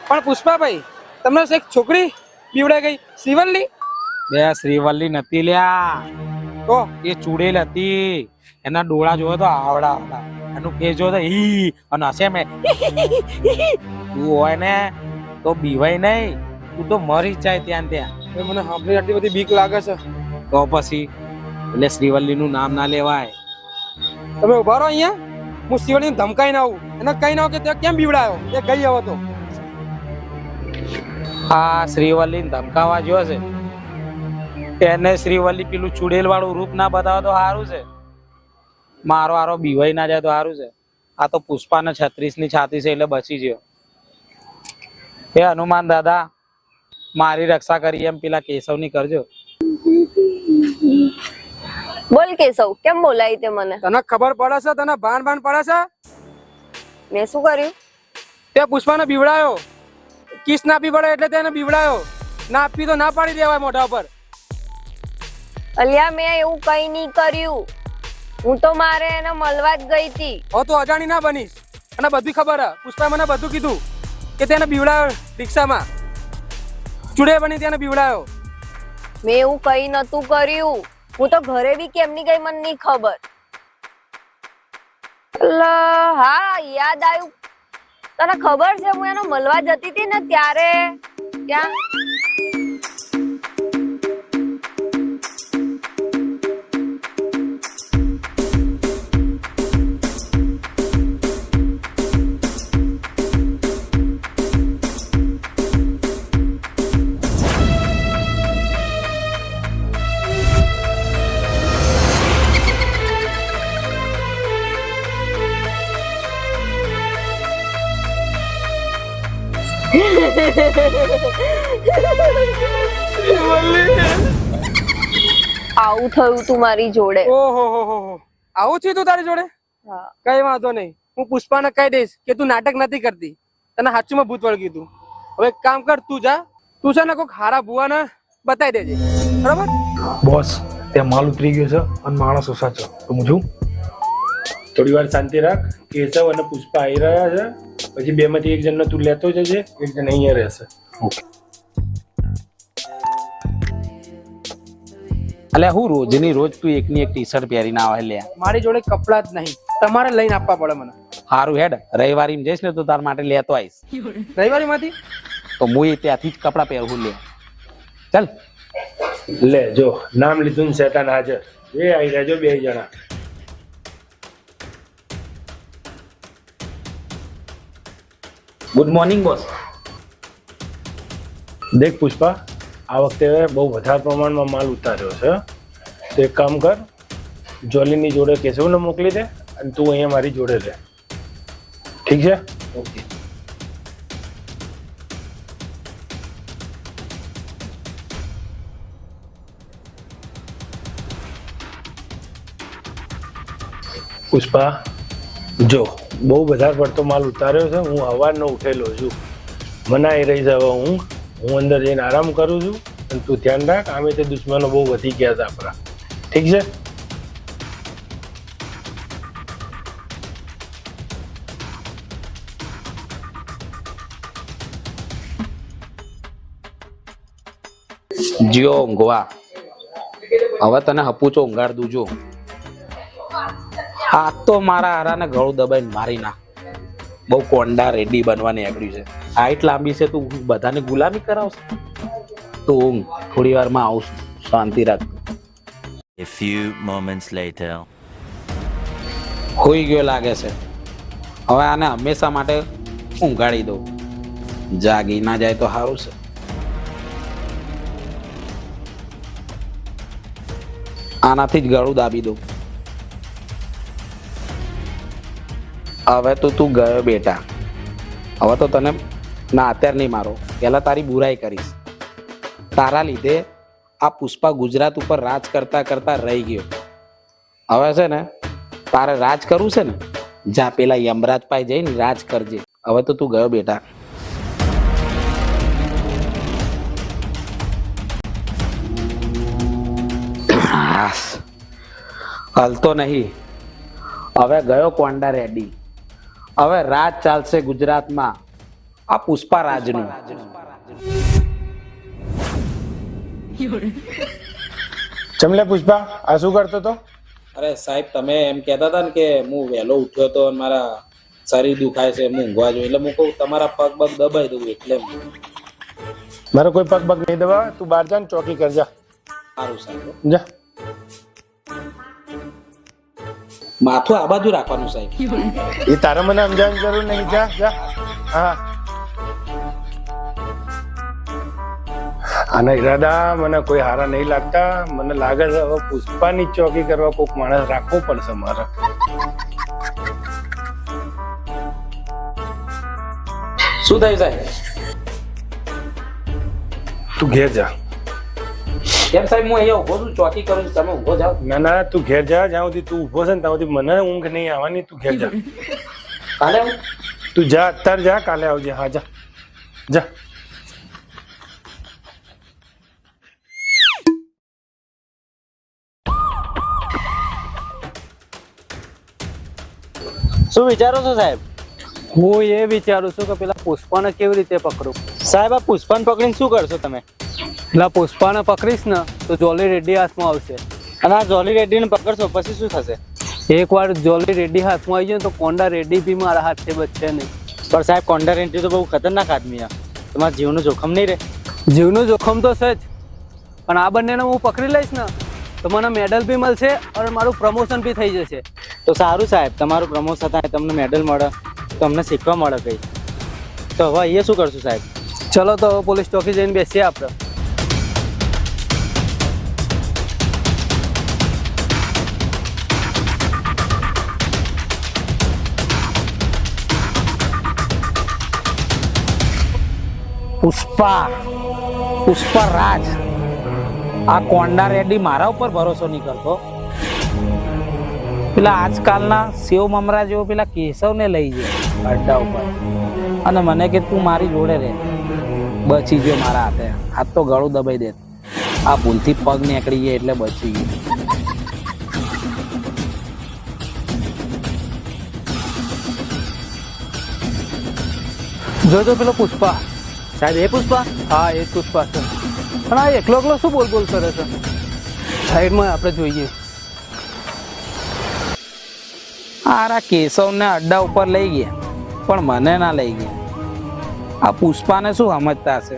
પણ પુષ્પાભાઈ તમને એક છોકરી બીવડાઈ ગઈ, શ્રીવલ્લી. બે શ્રીવલ્લી નથી લ્યા, તો એ ચૂડેલ હતી. એના ડોળા જોયો તો આવડા આવડા, એનું ફેસ જોયો તો હી અને હશે મેં. તું હોય ને તો બીવાય નહીં, તું તો મરી જાય ત્યાં ત્યાં. મને સાંભળી આટલી બધી બીક લાગે છે. તો પછી એટલે શ્રીવલ્લી નું નામ ના લેવાય. તમે ઉભા રહો અહીંયા, હું શ્રીવલ્લીને ધમકાઈ ના આવું. એને કઈ ના કે ત્યાં કેમ બીવડાયો, એ ગઈ હવે તો. આ શ્રીવલ્લીને ધમકાવા જો છે એને શ્રીવલ્લી પેલું ચુડેલ વાળું રૂપ ના બતાવે તો સારું છે. મારો આરો બીવાઈ ના જાય તો સારું છે. આ તો પુષ્પાને 36 ની છાતી છે એટલે બચી ગયો. હે હનુમાન દાદા, મારી રક્ષા કરી એમ પેલા કેશવની કરજો. બોલ કેશવ, કેમ બોલાવી તે મને? તને ખબર પડે છે? તને ભાન પડે છે? મેં શું કર્યું? તે પુષ્પાને બીવડાયો. કિસ ના આપવી પડે એટલે તેને બીવડાયો. ના આપવી તો ના પાડી દેવાય મોઢા પર. અલ્યા મેં એવું કઈ નહીં કર્યું. હું તો મારે એને મળવા જ ગઈ હતી. હવે તું અજાણી ના બનીશ. અને બધી ખબર હે. પુષ્પા મને બધું કીધું કે તેને બીવડાયો રિક્ષામાં. ચૂડે બની તેને બીવડાયો. મેં એવું કઈ નતું કર્યું. હું તો ઘરે બી કેમની ગઈ મને નહીં ખબર. હા યાદ આવ્યું. તને ખબર છે હું એને મળવા જતી હતી ને ત્યારે ત્યાં આવું થયું તું મારી જોડે. ઓહો હો હો હો. આવું થયું તું તારી જોડે? હા. કઈ વાંધો નહીં. હું પુષ્પાને કહી દઈશ કે તું નાટક નથી કરતી. તને સાચુમાં ભૂત વળગ્યું તું. હવે એક કામ કર, તું જા. તું છે ને કોઈક હારા ભુવાને બતાવી દેજે. બરાબર? બોસ, ત્યાં માલ ઉતરી ગયો છે અને માણસો સાચો. તો હું છું. થોડી વાર શાંતિ રાખ. કેશવ અને પુષ્પા આવી રહ્યા છે. પછી બેમાંથી એક જણને તું લેતો જજે, એક જણ અહીંયા રહેશે. અલ્યા હું રોજની રોજ તું એકની એક ટી શર્ટ પહેરીને આવે લે. મારી જોડે કપડા જ નહીં, તમારે લઈને આપવા પડે મને. સારું હેડ, રવિવારી જઈશ ને તો તાર માટે લેતો આવીશ. રવિવારી માંથી તો હું એ ત્યાંથી જ કપડા પહેરવું લે. ચાલ લે જો, નામ લીધું ને શેતાન હાજર. એ આવી રહ્યા જો બે જણા. Good morning boss. દેખ પુષ્પા, આ વખતે બહુ વધારે પ્રમાણમાં માલ ઉતાર્યો છે. તો એક કામ કર, જોલીની જોડે કેશવને મોકલી દે અને તું અહીંયા મારી જોડે રહે. ઠીક છે? ઓકે. પુષ્પા જો, બહુ વધારે પડતો માલ ઉતાર્યો છે. હું હવારનો ઉઠેલો છું. મને આવી રહી છે હવે ઊંઘ. હું અંદર જઈને આરામ કરું છું અને તું ધ્યાન રાખ. આમે તે દુશ્મનો બહુ વધી ગયા હતા આપણા. ઠીક છે? જીઓ ઊંઘવા. હવે તને હપુચો ઊંઘાડ દઉં જો. આ તો મારા હારાને ગળું દબાઈને મારી નાખ. બહુ કોંડા રેડી બનવાની આકડી છે. હાઈટ લાંબી છે, તું બધાને ગુલામી કરાવશે. તું ઊંઘ, થોડી વારમાં આવું છું. શાંતિ રાખ. A few moments later. હોઈ ગયો લાગે છે. હવે આને હંમેશા માટે ઊંઘાડી દઉં. જાગી ના જાય તો સારું છે. આનાથી જ ગળું દાબી દઉં. હવે તો તું ગયો બેટા. હવે તો તને ના અત્યારે નહીં મારો, પહેલા તારી બુરાઈ કરીશ. તારા લીધે આ પુષ્પા ગુજરાત ઉપર રાજ કરતા કરતા રહી ગયો. હવે છે ને તારે રાજ કરવું છે ને, જા પેલા યમરાજ પાસે જઈને રાજ કરજે. હવે તો તું ગયો બેટા. હલતો નહીં. હવે ગયો કોંડા રેડી. હવે રાજ ચાલશે ગુજરાતમાં આ પુષ્પા રાજનું. ચમલે પુષ્પા, આ શું કરતો તો? અરે સાહેબ, તમે એમ કહેતા હતા ને કે હું વહેલો ઉઠ્યો તો અને મારા શરીર દુખાય છે, હું ઊંઘવા જોઈએ, એટલે હું કહું તમારા પગ પગ દબાઈ દઉં એટલે. મારો કોઈ પગ પગ નહીં દબાવે. તું બહાર જા ને ચોકી કર જા. સારું સાહેબ. જા. માથું આ બાજુ રાખવાનું સાહેબ. એ તારે મને સમજાવવાની જરૂર નહીં. જા જા. હા, આના ઈરાદા મને કોઈ હારા નહીં લાગતા. મને લાગે છે હવે પુષ્પાની ચોકી કરવા કોઈક માણસ રાખવો પડશે મારે. શું થયું સાહેબ? તું ઘેર જા. કેમ સાહેબ હું અહીંયા ઊભો છું, ચોકી કરું છું, તમે ઊભો જાઓ. ના ના તું ઘેર જા, જ્યાં સુધી તું ઊભો છે ને ત્યાં સુધી મને ઊંઘ નહીં આવવાની. તું ઘેર જા, કાલે આવું? તું જા, અત્યારે જા, કાલે આવજે. હા જા જા. શું વિચારો છો સાહેબ? હું એ વિચારું છું કે પેલા પુષ્પાને કેવી રીતે પકડું. સાહેબ આ પુષ્પાને પકડીને શું કરશો તમે? પેલા પુષ્પાને પકડીશ ને તો જોલી રેડ્ડી હાથમાં આવશે. અને આ જોલી રેડ્ડીને પકડશો પછી શું થશે? એકવાર જોલી રેડ્ડી હાથમાં આવી જાય તો કોંડા રેડ્ડી બી મારા હાથથી બચશે નહીં. પણ સાહેબ કોંડા રેડ્ડી તો બહુ ખતરનાક આદમી છે, તમારા જીવનું જોખમ નહીં રહે? જીવનું જોખમ તો છે જ, પણ આ બંનેને હું પકડી લઈશ ને તો મને મેડલ બી મળશે અને મારું પ્રમોશન બી થઈ જશે. તો સારું સાહેબ, તમારું પ્રમોશન થાય, તમને મેડલ મળે, તમને શીખવા મળે કંઈ. તો હવે અહીંયા શું કરશું સાહેબ? ચલો તો હવે પોલીસ ચોકી જઈને બેસીએ આપણે. પુષ્પા રાજ, આ કોંડા રેડ્ડી મારા ઉપર ભરોસો નહીં કરતો. પેલા આજકાલના સેવ મમરા જેવો પેલા કેશવને લઈ જાય અડ્ડા ઉપર અને મને કે તું મારી જોડે રહે. બચી ગયો મારા હાથે, હાથ તો ગળું દબાઈ દે. આ ભૂલથી પગ નીકળી ગયા એટલે બચી ગયો. જોજો પેલો પુષ્પા. સાહેબ એ પુષ્પા? હા એ જ પુષ્પા છે. પણ આ એકલો એકલો શું બોલ બોલ કરે છે? સાઈડમાં આપણે જોઈએ. આરા કેશવને અડ્ડા ઉપર લઈ ગયા પણ મને ના લઈ ગયા. આ પુષ્પાને શું સમજતા હશે?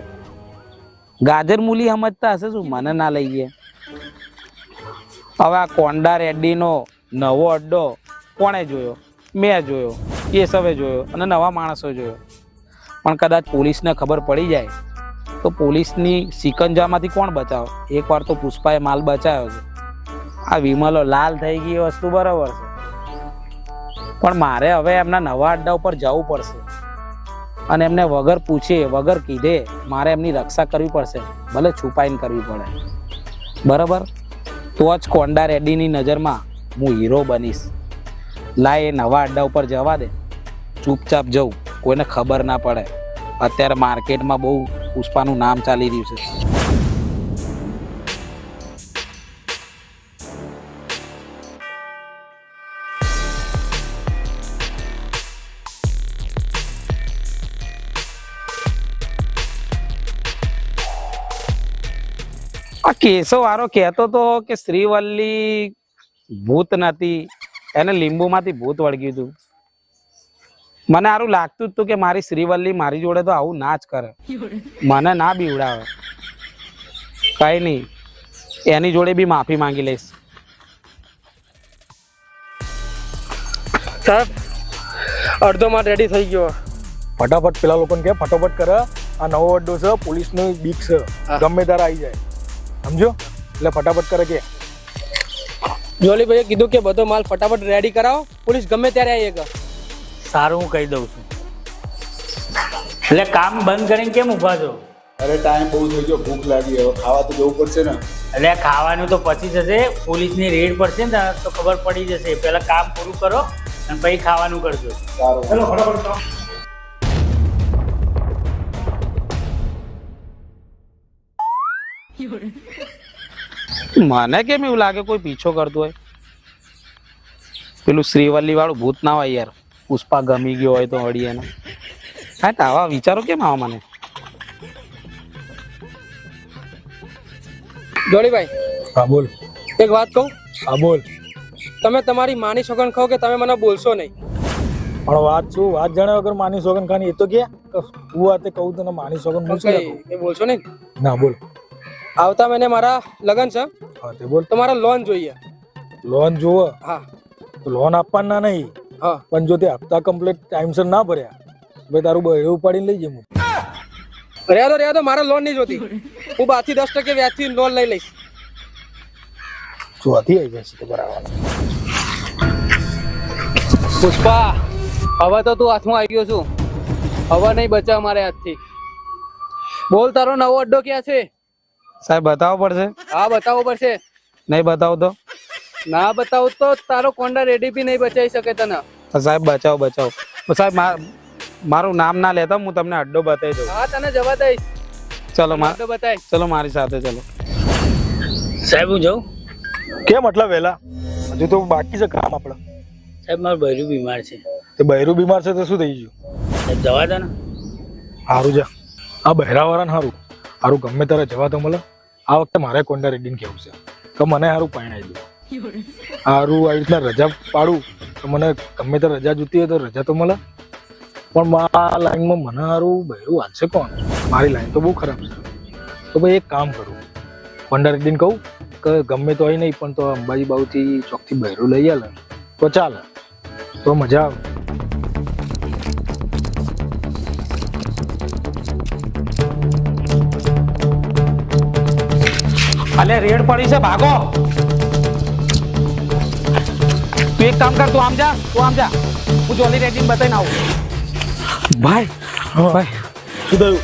ગાજર મૂલી સમજતા હશે શું? મને ના લઈ ગયા. હવે આ કોંડા રેડ્ડીનો નવો અડ્ડો કોણે જોયો? મેં જોયો, કેશવે જોયો અને નવા માણસો જોયો. પણ કદાચ પોલીસને ખબર પડી જાય તો પોલીસની સિકંજામાંથી કોણ બચાવે? એકવાર તો પુષ્પાએ માલ બચાવ્યો છે. આ વિમલો લાલ થઈ ગઈ એ વસ્તુ બરાબર છે, પણ મારે હવે એમના નવા અડ્ડા ઉપર જવું પડશે અને એમને વગર પૂછે વગર કીધે મારે એમની રક્ષા કરવી પડશે, ભલે છુપાઈને કરવી પડે. બરાબર? તો જ કોંડા રેડ્ડીની નજરમાં હું હીરો બનીશ. લાય એ નવા અડ્ડા ઉપર જવા દે, ચૂપચાપ જવું, કોઈને ખબર ના પડે. અત્યારે માર્કેટમાં બહુ પુષ્પાનું નામ ચાલી રહ્યું છે. આ કેશવ વાળો કહેતો હતો કે શ્રીવલ્લી ભૂત નથી, એને લીંબુમાંથી ભૂત વળગ્યું હતું. મને સારું લાગતું હતું કે મારી શ્રીવલ્લી મારી જોડે તો આવું ના જ કરે, મને ના બીવડાવે. કઈ નહીં, એની જોડે બી માફી માંગી લઈશ. સાહેબ અડધો માલ રેડી થઈ ગયો. ફટાફટ પેલા લોકોને કે ફટાફટ કરે, આ નવો અડ્ડો છે, પોલીસનો બીક છે, ગમે ત્યારે આવી જાય, સમજો? એટલે ફટાફટ કરે કે. જોલીભાઈએ કીધું કે બધો માલ ફટાફટ રેડી કરાવો, પોલીસ ગમે ત્યારે આવી શકે. સારું હું કહી દઉં છું. એટલે કામ બંધ કરીને કેમ ઊભા છો? અરે ટાઈમ બહુ થઈ ગયો, ભૂખ લાગી, હવે ખાવા તો જવું પડશે ને. એટલે ખાવાનું તો પછી જશે, પોલીસની રેડ પડશે ને તો ખબર પડી જશે. પહેલા કામ પૂરું કરો અને પછી ખાવાનું કરજો. સારું, ચલો ફટાફટ કામ. મને કેમ એવું લાગે કોઈ પીછો કરતું હોય? પેલું શ્રીવલ્લી વાળું ભૂત ના હોય યાર, પુષ્પા ગમી ગયો હોય તો વળી એને. હા, આવા વિચારો કેમ આવા મને? જોલીભાઈ હા બોલ. એક વાત કહું? હા બોલ. તમે તમારી માની સોગન ખાઓ કે તમે મને બોલશો નહીં. પણ વાત શું, વાત જાણ્યા વગર માની સોગન ખાની એ તો કે તું વાતે કહું તને માની સોગન હું શું એ બોલશો નહીં? ના બોલ. આવતા મહિને મારા લગ્ન છે. હા તે બોલ. તો મારા લોન જોઈએ. લોન જોવો? હા. તો લોન આપવાના નહીં. હા. પણ જો તે હપ્તા કમ્પ્લીટ ટાઈમસર ના ભર્યા ભાઈ તારું બહેરું ઉપાડીને લઈ જઈએ. રહ્યા તો મારે લોન નહીં જોતી. હું 5 થી 10% વ્યાજથી લોન લઈ લઈશ. ચોથી આવી જશે તો બરાબર. પુષ્પા, હવે તો તું હાથમાં આવી ગયો છું, હવે નહીં બચાવ મારે હાથથી. બોલ તારો નવો અડ્ડો ક્યાં છે? સાહેબ બતાવવો પડશે? હા બતાવવો પડશે. નહીં બતાવો તો? ના બતાવું તો તારો કોન્ડા રેડી બી નહીં બચાવી શકે તને. તો સાહેબ બચાવો. તો સાહેબ મારું નામ ના લેતા, હું તમને અડ્ડો બતાવી દઉં. હા તને જવા દઈશ. ચલો બતાય. ચલો મારી સાથે ચલો. સાહેબ હું જાઉં? કેમ આટલા વહેલા? હજુ તો બાકી છે કામ આપણે. સાહેબ મારું બૈરું બીમાર છે. તે બૈરું બીમાર છે તો શું થઈ ગયું? સાહેબ જવા દે ને. સારું જા. આ બહેરાવાળાને સારું ગમે ત્યારે જવા તો મળે. આ વખતે મારે કોન્ડા રેડ્ડીને કેવું છે કે મને સારું પરણાવી દો. સારું આવી રીતના રજા પાડું તો મને ગમે ત્યારે રજા જોતી હોય તો રજા તો મળે. પણ આ લાઈનમાં મને સારું બહેરું વાંચશે કોણ? મારી લાઈન તો બહુ ખરાબ છે. તો ભાઈ એક કામ કરું, કોન્ડા રેડ્ડીને કહું કે ગમે તો અહીં નહીં પણ તો અંબાજી બાઉથી ચોકથી બહેરું લઈ આલે તો ચાલે, તો મજા આવે. અલે રેડ પડી છે, ભાગો. તું એક કામ કર, તું આમ જા. હું જોલી રેડિંગ બતાવીને આવું. ભાઈ શું થયું?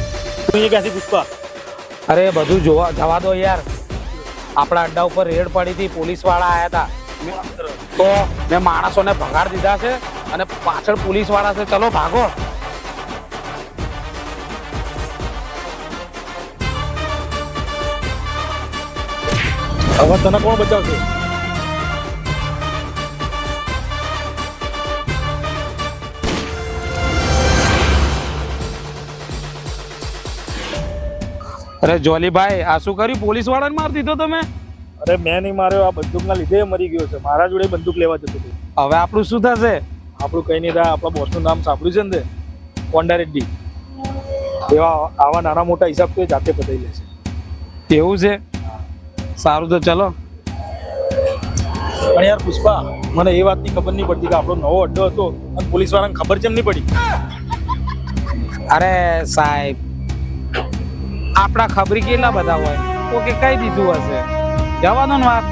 તું ક્યાંથી પુષ્પા? અરે બધું જવા દો યાર. આપણા અડ્ડા ઉપર રેડ પડી હતી, પોલીસ વાળા આયા હતા. તો મેં માણસોને ભગાડ દીધા છે અને પાછળ પોલીસ વાળા છે. ચલો ભાગો. હવે તને કોણ બચાવશે? અરે જોલીભાઈ, આ શું કર્યું? પોલીસ વાળાને માર દીધો તમે? અરે મેં નહીં માર્યો, આ બંદૂકના લીધે મરી ગયો છે. મારા જોડે બંદૂક લેવા જતો હતો. હવે આપણું શું થશે? આપણું કઈ નહીં થાય. આપણા બોસનું નામ સાંભળ્યું છે ને, કોન્ડા રેડ્ડી. એવા આવા નાના મોટા હિસાબ તો એ જાતે પતાવી લે છે. એવું છે? સારું તો ચલો. પણ યાર પુષ્પા, મને એ વાતની ખબર નહીં પડતી કે આપણો નવો અડ્ડો હતો અને પોલીસ વાળાને ખબર કેમ નહીં પડી? અરે સાહેબ, આપણા ખબરી કેટલા બધા હોય, તો કે કઈ દીધું હશે. જવાનો ને વાત.